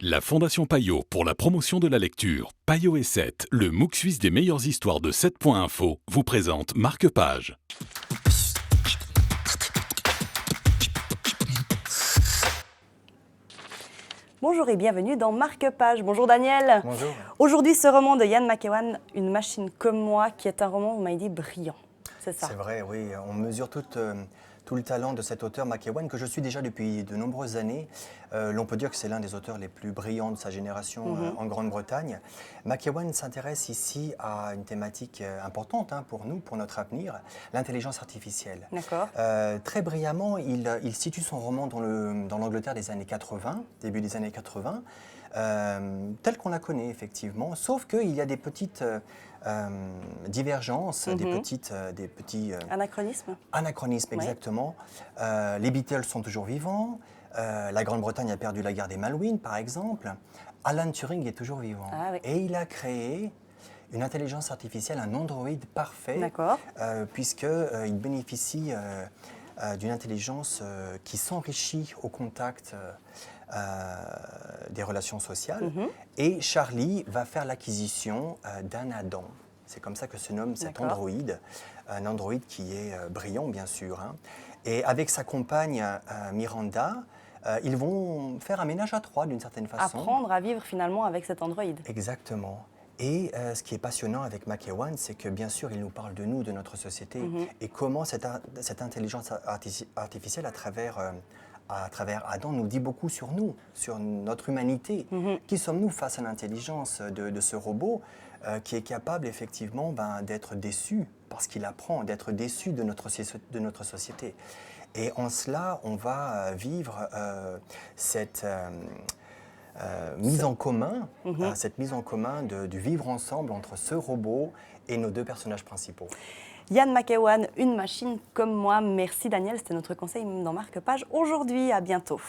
La Fondation Payot pour la promotion de la lecture, Payot et 7, le MOOC suisse des meilleures histoires de 7.info, vous présente Marque-Page. Bonjour et bienvenue dans Marque-Page. Bonjour Daniel. Bonjour. Aujourd'hui, ce roman de Ian McEwan, Une machine comme moi, qui est un roman, vous m'avez dit, brillant. C'est ça. C'est vrai, oui. On mesure tout le talent de cet auteur McEwan, que je suis déjà depuis de nombreuses années. L'on peut dire que c'est l'un des auteurs les plus brillants de sa génération en Grande-Bretagne. McEwan s'intéresse ici à une thématique importante pour nous, pour notre avenir, l'intelligence artificielle. D'accord. Très brillamment, il situe son roman dans l'Angleterre des années 80, début des années 80, telle qu'on la connaît effectivement, sauf qu'il y a des petites divergences, des petits anachronismes, exactement. Les Beatles sont toujours vivants, la Grande-Bretagne a perdu la guerre des Malouines par exemple, Alan Turing est toujours vivant. Ah, oui. Et il a créé une intelligence artificielle, un androïde parfait, puisqu'il bénéficie d'une intelligence qui s'enrichit au contact des relations sociales. Et Charlie va faire l'acquisition d'un Adam. C'est comme ça que se nomme cet androïde, un androïde qui est brillant bien sûr. Et avec sa compagne Miranda, ils vont faire un ménage à trois d'une certaine façon. Apprendre à vivre finalement avec cet androïde. Exactement. Et ce qui est passionnant avec McEwan, c'est que bien sûr, il nous parle de nous, de notre société, et comment cette intelligence artificielle, à travers Adam, nous dit beaucoup sur nous, sur notre humanité. Qui sommes-nous face à l'intelligence de ce robot qui est capable effectivement d'être déçu parce qu'il apprend, d'être déçu de notre société. Et en cela, on va vivre cette mise en commun, cette mise en commun du vivre ensemble entre ce robot et nos deux personnages principaux. Ian McEwan, Une machine comme moi. Merci Daniel, c'était notre conseil dans Marque-Page aujourd'hui. À bientôt.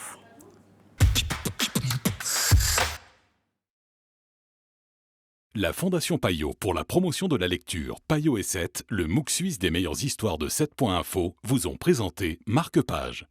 La Fondation Payot pour la promotion de la lecture, Payot et 7, le MOOC suisse des meilleures histoires de 7.info, vous ont présenté Marque-Page.